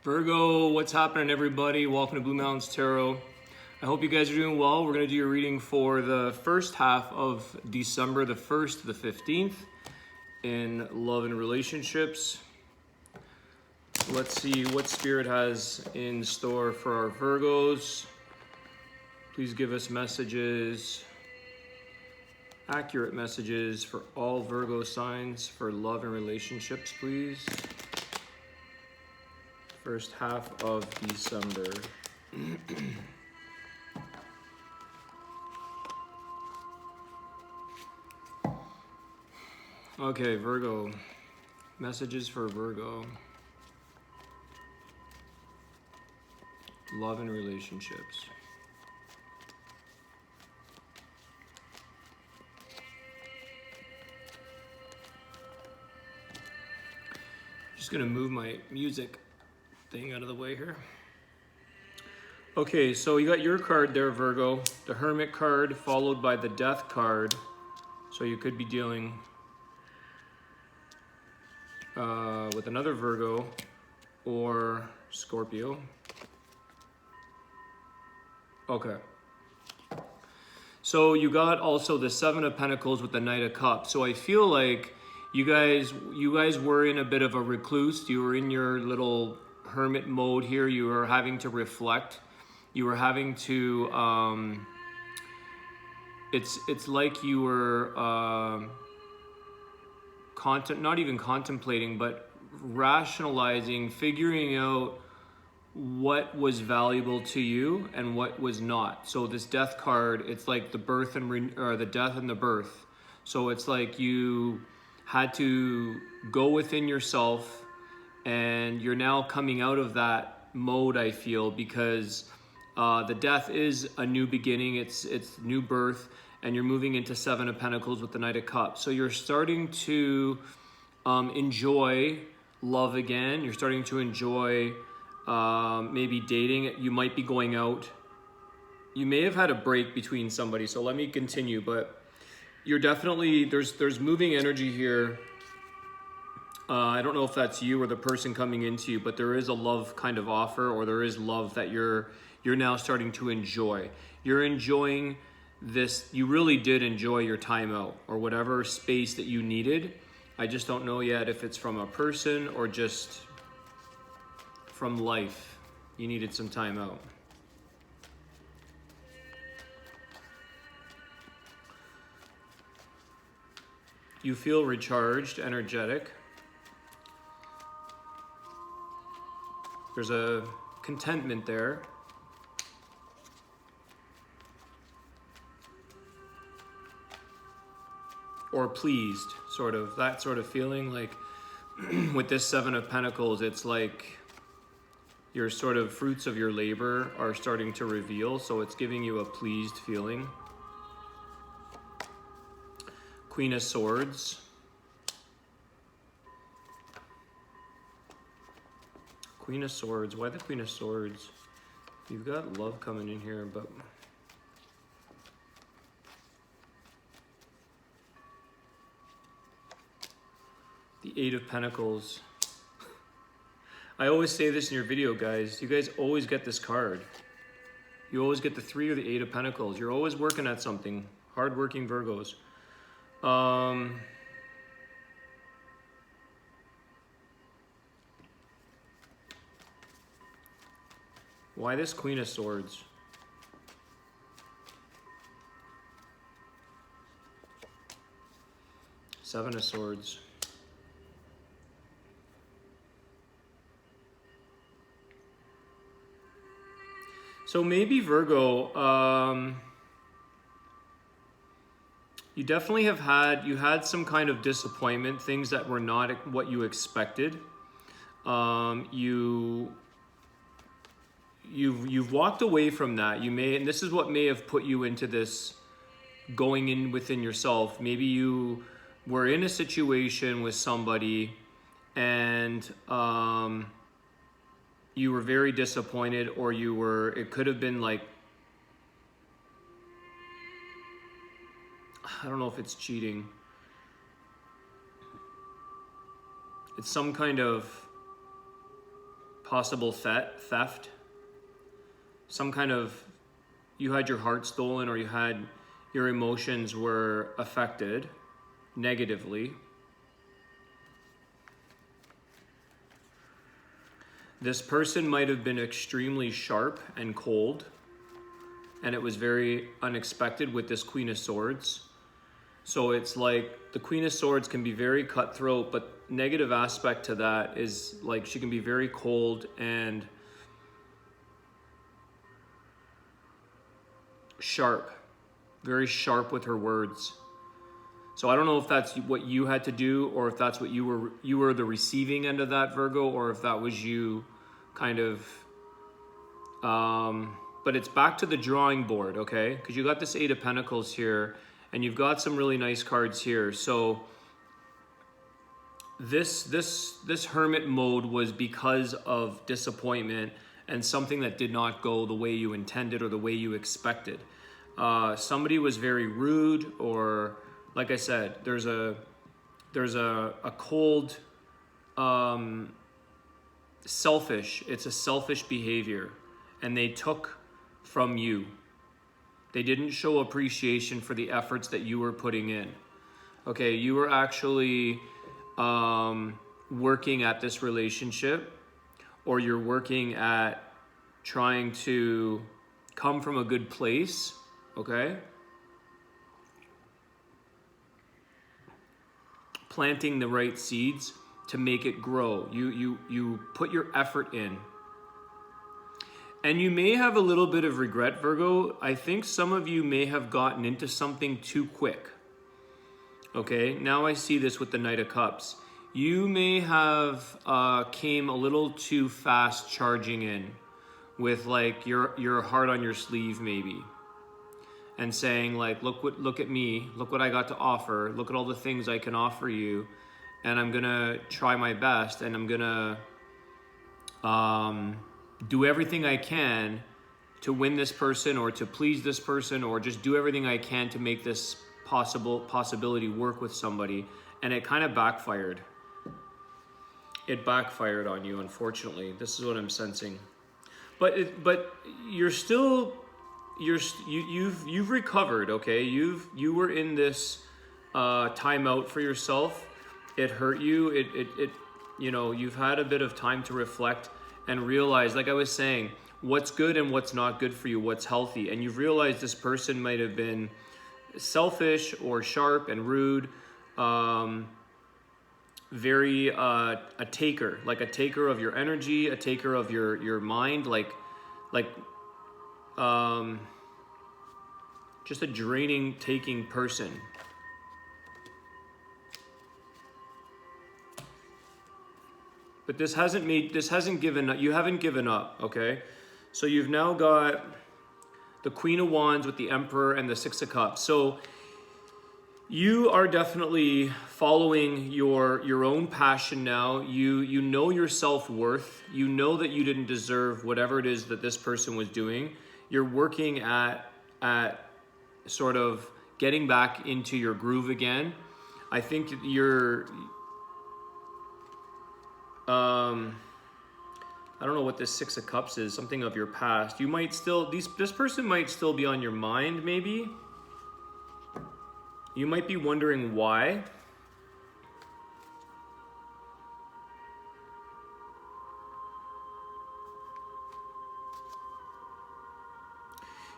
Virgo, what's happening, everybody? Welcome to Blue Mountains Tarot. I hope you guys are doing well. We're going to do your reading for the first half of December, the 1st to the 15th, in love and relationships. Let's see what Spirit has in store for our Virgos. Please give us messages, accurate messages for all Virgo signs for love and relationships, please. First half of December. Okay, Virgo. Messages for Virgo. Love and relationships. Just gonna move my music thing out of the way here. Okay, so you got your card there, Virgo. The Hermit card followed by the Death card. So you could be dealing with another Virgo or Scorpio. Okay. So you got also the Seven of Pentacles with the Knight of Cups. So I feel like you guys were in a bit of a recluse. You were in your little hermit mode here. You were having to reflect. You were having to it's like you were not even contemplating, but rationalizing, figuring out what was valuable to you and what was not. So this Death card, it's like the birth or the death and the birth. So it's like you had to go within yourself, and you're now coming out of that mode, I feel, because the death is a new beginning, it's new birth, and you're moving into Seven of Pentacles with the Knight of Cups. So you're starting to enjoy love again. You're starting to enjoy maybe dating. You might be going out. You may have had a break between somebody, so let me continue, but you're definitely, there's moving energy here. I don't know if that's you or the person coming into you, but there is a love kind of offer, or there is love that you're now starting to enjoy. You're enjoying this. You really did enjoy your time out or whatever space that you needed. I just don't know yet if it's from a person or just from life. You needed some time out. You feel recharged, energetic. There's a contentment there. Or pleased, sort of. That sort of feeling, like with this Seven of Pentacles, it's like your sort of fruits of your labor are starting to reveal, so it's giving you a pleased feeling. Queen of Swords. Queen of Swords. Why the Queen of Swords? You've got love coming in here, but the Eight of Pentacles. I always say this in your video, guys. You guys always get this card. You always get the Three or the Eight of Pentacles. You're always working at something. Hardworking Virgos. Why this Queen of Swords? Seven of Swords. So maybe Virgo, you definitely you had some kind of disappointment, things that were not what you expected. You've walked away from that. And this is what may have put you into this going in within yourself. Maybe you were in a situation with somebody and you were very disappointed, or it could have been like, I don't know if it's cheating. It's some kind of possible theft. Some kind of, you had your heart stolen, or you had your emotions were affected negatively. This person might have been extremely sharp and cold, and it was very unexpected with this Queen of Swords. So it's like the Queen of Swords can be very cutthroat, but negative aspect to that is like she can be very cold and sharp, very sharp with her words. So I don't know if that's what you had to do, or if that's what you were the receiving end of that, Virgo, or if that was you kind of, but it's back to the drawing board, okay? Because you got this Eight of Pentacles here, and you've got some really nice cards here. So this hermit mode was because of disappointment and something that did not go the way you intended or the way you expected. Somebody was very rude, or like I said, there's a cold, selfish. It's a selfish behavior, and they took from you. They didn't show appreciation for the efforts that you were putting in. Okay, you were actually working at this relationship, or you're working at trying to come from a good place, okay? Planting the right seeds to make it grow. You put your effort in. And you may have a little bit of regret, Virgo. I think some of you may have gotten into something too quick. Okay, now I see this with the Knight of Cups. You may have came a little too fast charging in with like your heart on your sleeve maybe. And saying like, look at me, look what I got to offer, look at all the things I can offer you, and I'm gonna try my best, and I'm gonna do everything I can to win this person, or to please this person, or just do everything I can to make this possibility work with somebody. And it kind of backfired. It backfired on you, unfortunately. This is what I'm sensing. But you're still, you've recovered, okay? You were in this timeout for yourself. It hurt you. It you know, you've had a bit of time to reflect and realize, like I was saying, what's good and what's not good for you, what's healthy. And you've realized this person might have been selfish or sharp and rude, very a taker, like a taker of your energy, a taker of your mind, like just a draining, taking person. But this hasn't given up. You haven't given up, okay? So you've now got the Queen of Wands with the Emperor and the Six of Cups. So you are definitely following your own passion now. You know your self-worth. You know that you didn't deserve whatever it is that this person was doing. You're working at sort of getting back into your groove again. I think you're I don't know what this Six of Cups is, something of your past. You might still, this person might still be on your mind, maybe. You might be wondering why.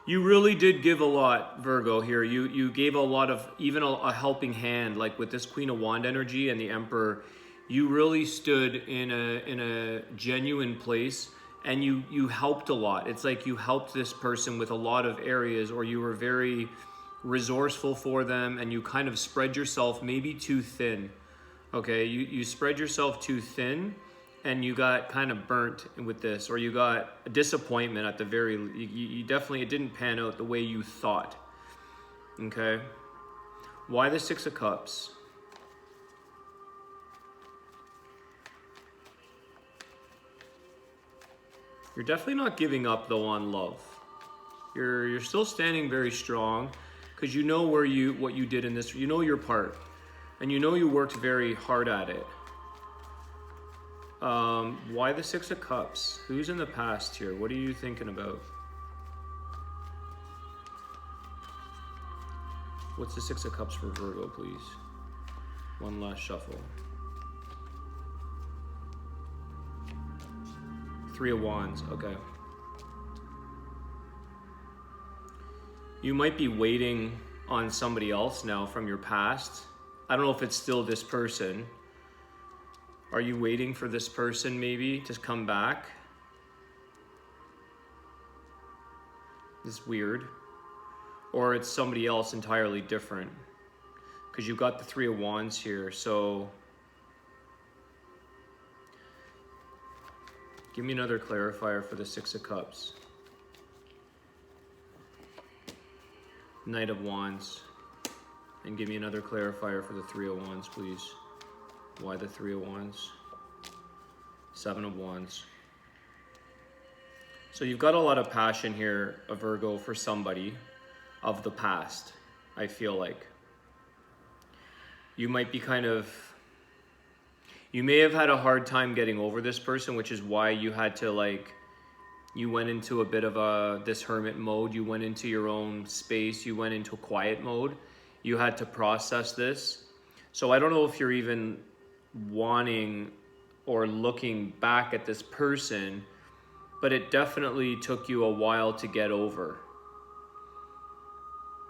You really did give a lot, Virgo, here. You gave a lot of, even a helping hand, like with this Queen of Wand energy and the Emperor. You really stood in a genuine place, and you helped a lot. It's like you helped this person with a lot of areas, or you were very resourceful for them, and you kind of spread yourself maybe too thin. Okay, you spread yourself too thin, and you got kind of burnt with this, or you got a disappointment at the very, you definitely, it didn't pan out the way you thought. Okay, why the Six of Cups? You're definitely not giving up though on love. You're still standing very strong, because you know what you did in this. You know your part, and you know you worked very hard at it. Why the Six of Cups? Who's in the past here? What are you thinking about? What's the Six of Cups for Virgo, please? One last shuffle. Three of Wands, okay. You might be waiting on somebody else now from your past. I don't know if it's still this person. Are you waiting for this person maybe to come back? It's weird. Or it's somebody else entirely different. Because you've got the Three of Wands here, so give me another clarifier for the Six of Cups. Knight of Wands. And give me another clarifier for the Three of Wands, please. Why the Three of Wands? Seven of Wands. So you've got a lot of passion here, a Virgo, for somebody of the past, I feel like. You might be you may have had a hard time getting over this person, which is why you had to you went into a bit of this hermit mode. You went into your own space. You went into a quiet mode. You had to process this. So I don't know if you're even wanting or looking back at this person, but it definitely took you a while to get over.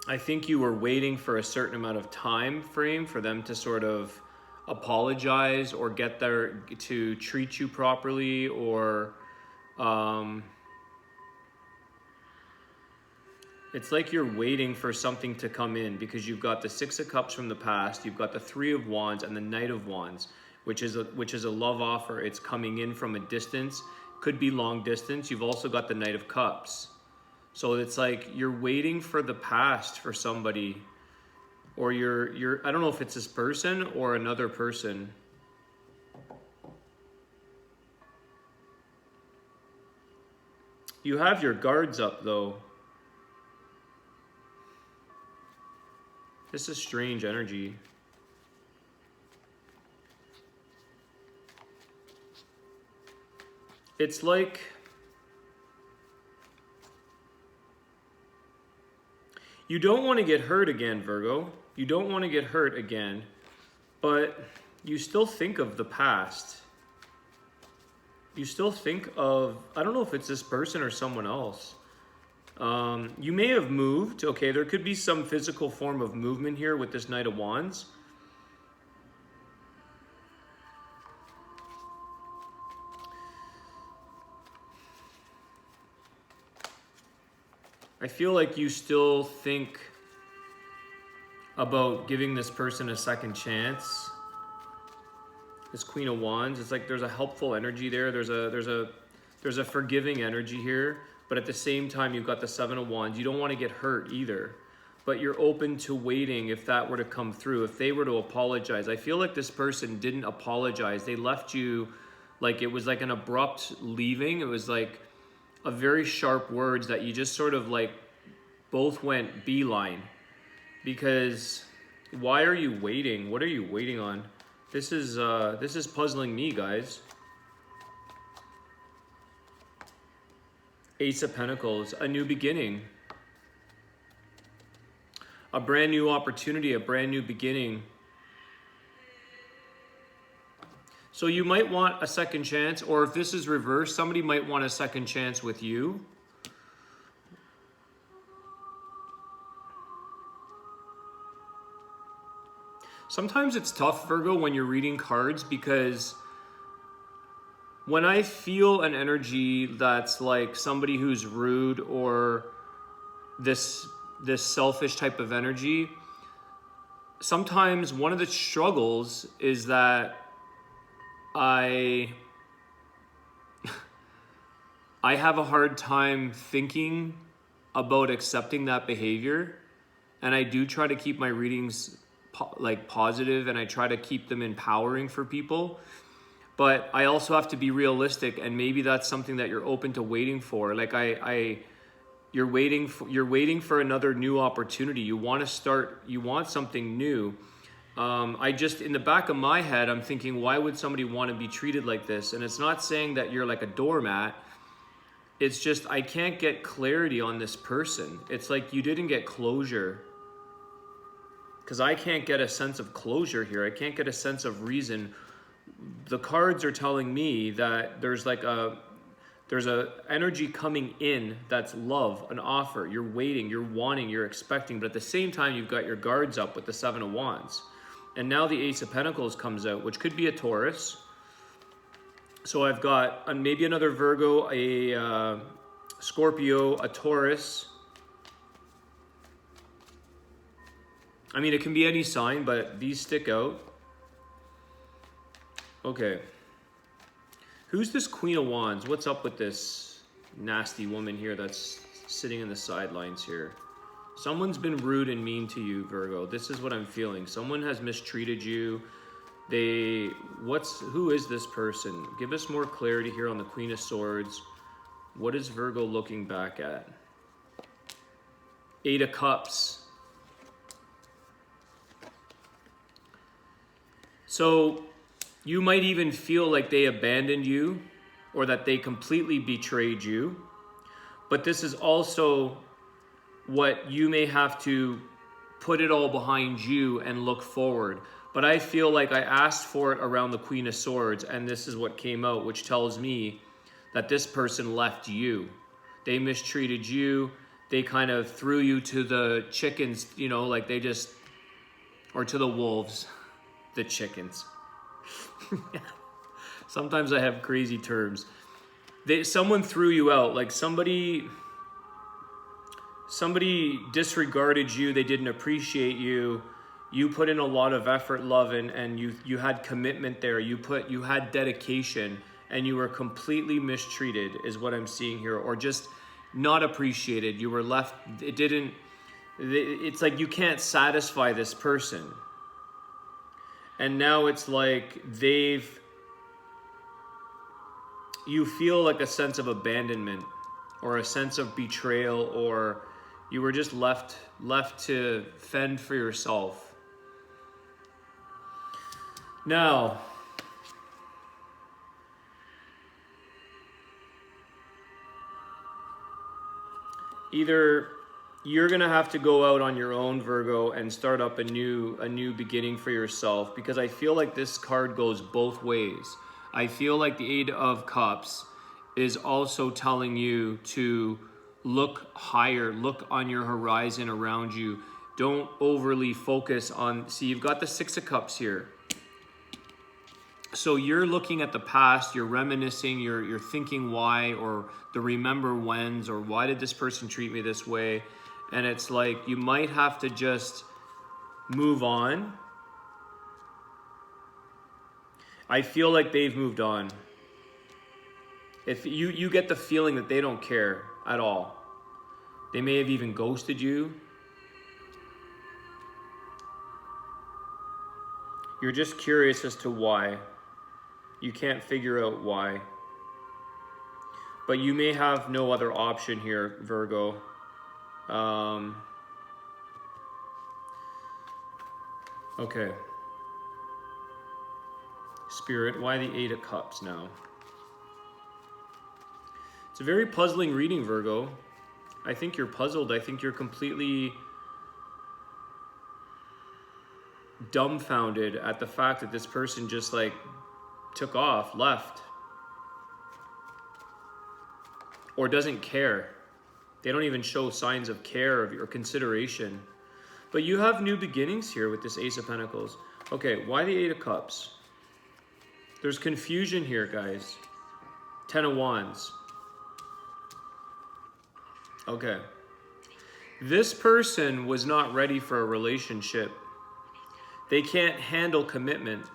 I think you were waiting for a certain amount of time frame for them to sort of apologize or get there to treat you properly, or it's like you're waiting for something to come in, because you've got the Six of Cups from the past, you've got the Three of Wands and the Knight of Wands, which is a love offer. It's coming in from a distance, could be long distance. You've also got the Knight of Cups. So it's like you're waiting for the past for somebody, or you're I don't know if it's this person or another person. You have your guards up though. This is strange energy. It's like you don't want to get hurt again, Virgo. You don't want to get hurt again, but you still think of the past. You still think of, I don't know if it's this person or someone else. You may have moved. Okay, there could be some physical form of movement here with this Knight of Wands. I feel like you still think about giving this person a second chance. This Queen of Wands, it's like there's a helpful energy there. There's a forgiving energy here, but at the same time you've got the Seven of Wands. You don't want to get hurt either, but you're open to waiting if that were to come through, if they were to apologize. I feel like this person didn't apologize. They left you like it was like an abrupt leaving. It was like a very sharp words that you just sort of like both went beeline. Because why are you waiting? What are you waiting on? This is puzzling me, guys. Ace of Pentacles, a new beginning. A brand new opportunity, a brand new beginning. So you might want a second chance, or if this is reversed, somebody might want a second chance with you. Sometimes it's tough, Virgo, when you're reading cards, because when I feel an energy that's like somebody who's rude or this selfish type of energy, sometimes one of the struggles is that I have a hard time thinking about accepting that behavior, and I do try to keep my readings positive, and I try to keep them empowering for people, but I also have to be realistic, and maybe that's something that you're open to waiting for. Like you're waiting for another new opportunity. You want to start, you want something new. I just, in the back of my head, I'm thinking, why would somebody want to be treated like this? And it's not saying that you're like a doormat. It's just, I can't get clarity on this person. It's like you didn't get closure. Because I can't get a sense of closure here. I can't get a sense of reason. The cards are telling me that there's a energy coming in that's love, an offer. You're waiting, you're wanting, you're expecting, but at the same time, you've got your guards up with the Seven of Wands. And now the Ace of Pentacles comes out, which could be a Taurus. So I've got maybe another Virgo, a Scorpio, a Taurus. I mean, it can be any sign, but these stick out. Okay. Who's this Queen of Wands? What's up with this nasty woman here that's sitting in the sidelines here? Someone's been rude and mean to you, Virgo. This is what I'm feeling. Someone has mistreated you. Who is this person? Give us more clarity here on the Queen of Swords. What is Virgo looking back at? Eight of Cups. So you might even feel like they abandoned you or that they completely betrayed you. But this is also what you may have to put it all behind you and look forward. But I feel like I asked for it around the Queen of Swords, and this is what came out, which tells me that this person left you. They mistreated you. They kind of threw you to the chickens, you know, like they just, or to the wolves, the chickens. Sometimes I have crazy terms. Someone threw you out, like somebody disregarded you. They didn't appreciate you. You put in a lot of effort, love, and you had commitment there. You had dedication, and you were completely mistreated, is what I'm seeing here, or just not appreciated. You were left. It's like you can't satisfy this person, and now it's like you feel like a sense of abandonment, or a sense of betrayal, or you were just left to fend for yourself. Now, either you're going to have to go out on your own, Virgo, and start up a new beginning for yourself, because I feel like this card goes both ways. I feel like the Eight of Cups is also telling you to look higher, look on your horizon around you. Don't overly focus on, see, you've got the Six of Cups here. So you're looking at the past, you're reminiscing, you're thinking why, or the remember whens, or why did this person treat me this way? And it's like you might have to just move on. I feel like they've moved on. If you get the feeling that they don't care at all. They may have even ghosted you. You're just curious as to why. You can't figure out why. But you may have no other option here, Virgo. Okay. Spirit, why the Eight of Cups now? It's a very puzzling reading, Virgo. I think you're puzzled. I think you're completely dumbfounded at the fact that this person just like took off, left, or doesn't care. They don't even show signs of care or consideration. But you have new beginnings here with this Ace of Pentacles. Okay, why the Eight of Cups? There's confusion here, guys. Ten of Wands. Okay. This person was not ready for a relationship. They can't handle commitment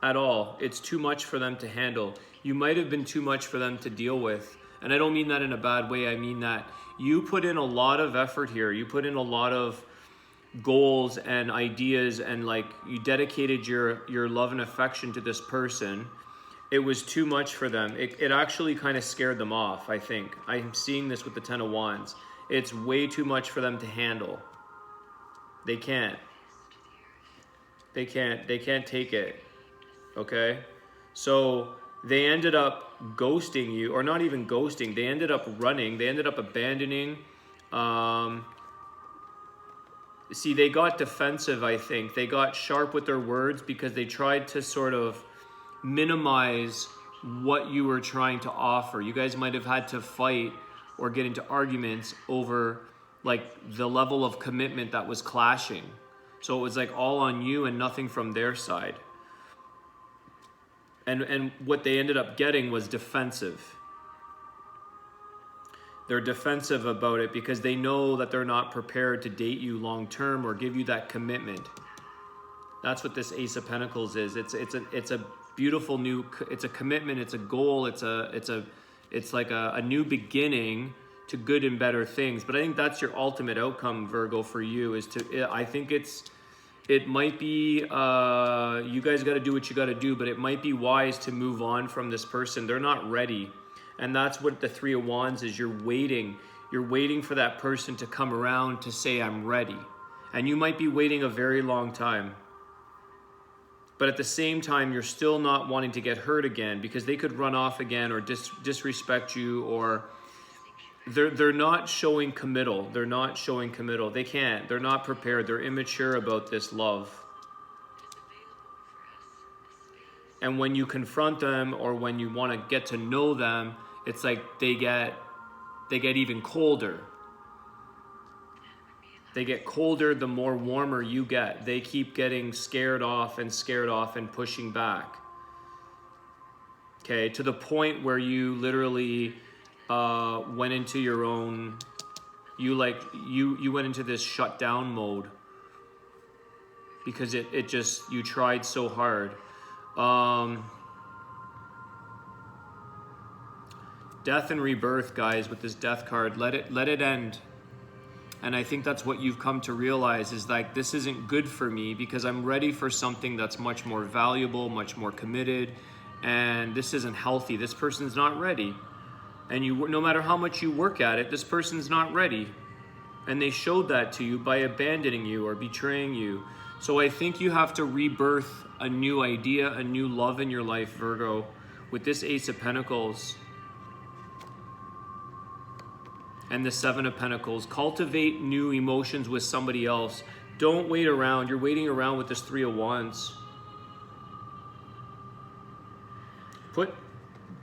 at all. It's too much for them to handle. You might have been too much for them to deal with. And I don't mean that in a bad way. I mean that you put in a lot of effort here. You put in a lot of goals and ideas, and like you dedicated your love and affection to this person. It was too much for them. It actually kind of scared them off, I think. I'm seeing this with the Ten of Wands. It's way too much for them to handle. They can't. They can't take it. Okay? So they ended up ghosting you, or not even ghosting. They ended up running. They ended up abandoning. See, they got defensive, I think. They got sharp with their words because they tried to sort of minimize what you were trying to offer. You guys might have had to fight or get into arguments over like the level of commitment that was clashing. So it was like all on you and nothing from their side. And what they ended up getting was defensive. They're defensive about it because they know that they're not prepared to date you long term or give you that commitment. That's what this Ace of Pentacles is. It's a beautiful new. It's a commitment. It's a goal. It's like a new beginning to good and better things. But I think that's your ultimate outcome, Virgo, for you. I think it might be. You guys got to do what you got to do, but it might be wise to move on from this person. They're not ready. And that's what the Three of Wands is. You're waiting. You're waiting for that person to come around to say, I'm ready. And you might be waiting a very long time. But at the same time, you're still not wanting to get hurt again because they could run off again or disrespect you, or they're not showing committal. They're not showing committal. They can't. They're not prepared. They're immature about this love. And when you confront them or when you want to get to know them, it's like they get even colder. They get colder the more warmer you get. They keep getting scared off and pushing back. Okay, to the point where you literally went into your own, you went into this shutdown mode because it just, you tried so hard. Death and rebirth, guys, with this death card. Let it end. And I think that's what you've come to realize is like, this isn't good for me because I'm ready for something that's much more valuable, much more committed, and this isn't healthy. This person's not ready. And no matter how much you work at it, this person's not ready. And they showed that to you by abandoning you or betraying you. So I think you have to rebirth a new idea, a new love in your life, Virgo, with this Ace of Pentacles and the Seven of Pentacles. Cultivate new emotions with somebody else. Don't wait around. You're waiting around with this Three of Wands.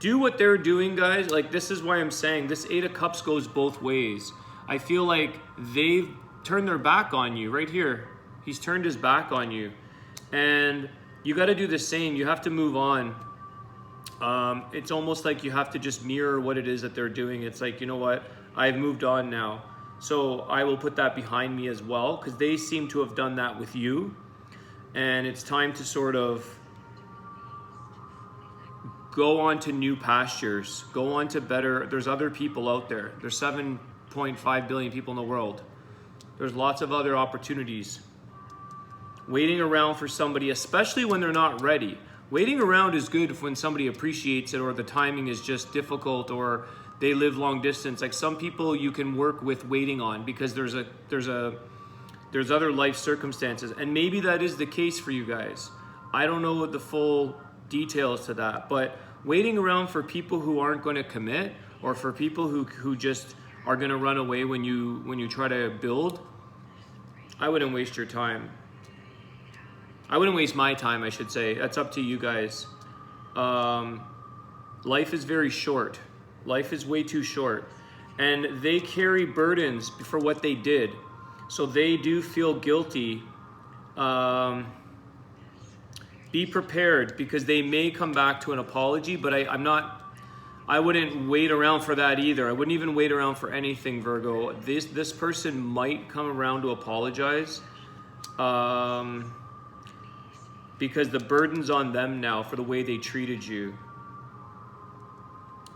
Do what they're doing, guys. Like, this is why I'm saying this Eight of Cups goes both ways. I feel like they've turned their back on you right here. He's turned his back on you. And you got to do the same. You have to move on. It's almost like you have to just mirror what it is that they're doing. It's like, you know what? I've moved on now. So I will put that behind me as well, because they seem to have done that with you. And it's time to sort of go on to new pastures. Go on to better. There's other people out there. There's 7.5 billion people in the world. There's lots of other opportunities. Waiting around for somebody, especially when they're not ready. Waiting around is good when somebody appreciates it, or the timing is just difficult, or they live long distance. Like, some people you can work with waiting on because there's other life circumstances, and maybe that is the case for you guys. I don't know the full details to that, but waiting around for people who aren't going to commit, or for people who just are going to run away when you try to build, I wouldn't waste your time. I wouldn't waste my time, I should say. That's up to you guys. Life is very short. Life is way too short. And they carry burdens for what they did. So they do feel guilty. Be prepared, because they may come back to an apology, but I wouldn't wait around for that either. I wouldn't even wait around for anything, Virgo. This person might come around to apologize. Because the burden's on them now for the way they treated you.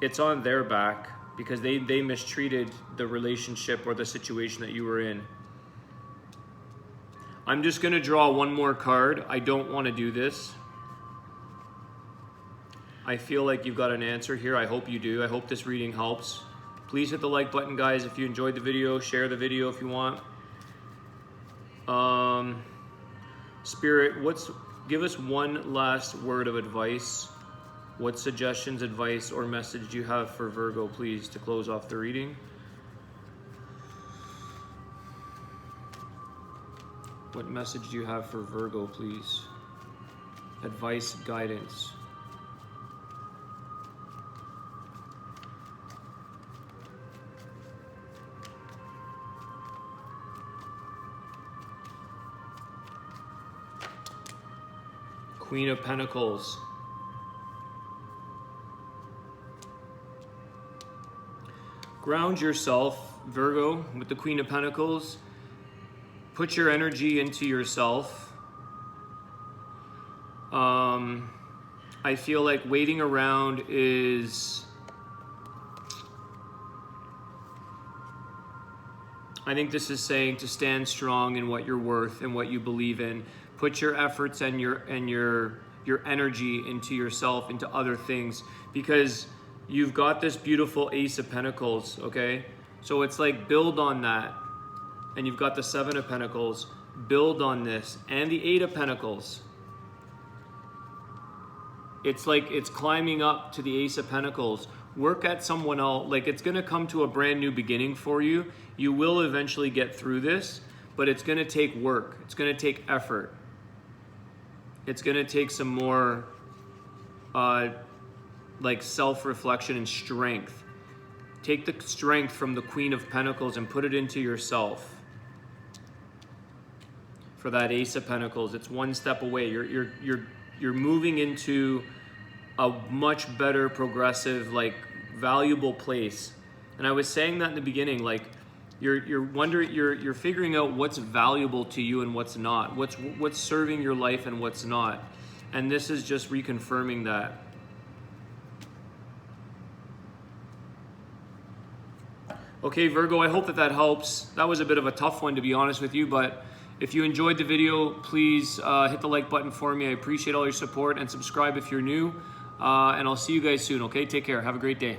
It's on their back because they mistreated the relationship or the situation that you were in. I'm just going to draw one more card. I don't want to do this. I feel like you've got an answer here. I hope you do. I hope this reading helps. Please hit the like button, guys, if you enjoyed the video. Share the video if you want. Spirit, give us one last word of advice. What suggestions, advice, or message do you have for Virgo, please, to close off the reading? What message do you have for Virgo, please? Advice, guidance. Queen of Pentacles. Ground yourself, Virgo, with the Queen of Pentacles. Put your energy into yourself. I feel like waiting around is... I think this is saying to stand strong in what you're worth and what you believe in. Put your efforts and your energy into yourself, into other things, because you've got this beautiful Ace of Pentacles, okay? So it's like build on that. And you've got the Seven of Pentacles, build on this, and the Eight of Pentacles. It's like it's climbing up to the Ace of Pentacles. Work at someone else. Like, it's going to come to a brand new beginning for you. You will eventually get through this, but it's going to take work. It's going to take effort. It's going to take some more like self-reflection and strength. Take the strength from the Queen of Pentacles and put it into yourself. For that Ace of Pentacles, it's one step away. You're moving into a much better, progressive, like valuable place. And I was saying that in the beginning, like you're figuring out what's valuable to you and what's not, what's serving your life and what's not. And this is just reconfirming that. Okay, Virgo, I hope that helps. That was a bit of a tough one, to be honest with you, but if you enjoyed the video, please hit the like button for me. I appreciate all your support, and subscribe if you're new. And I'll see you guys soon, okay? Take care. Have a great day.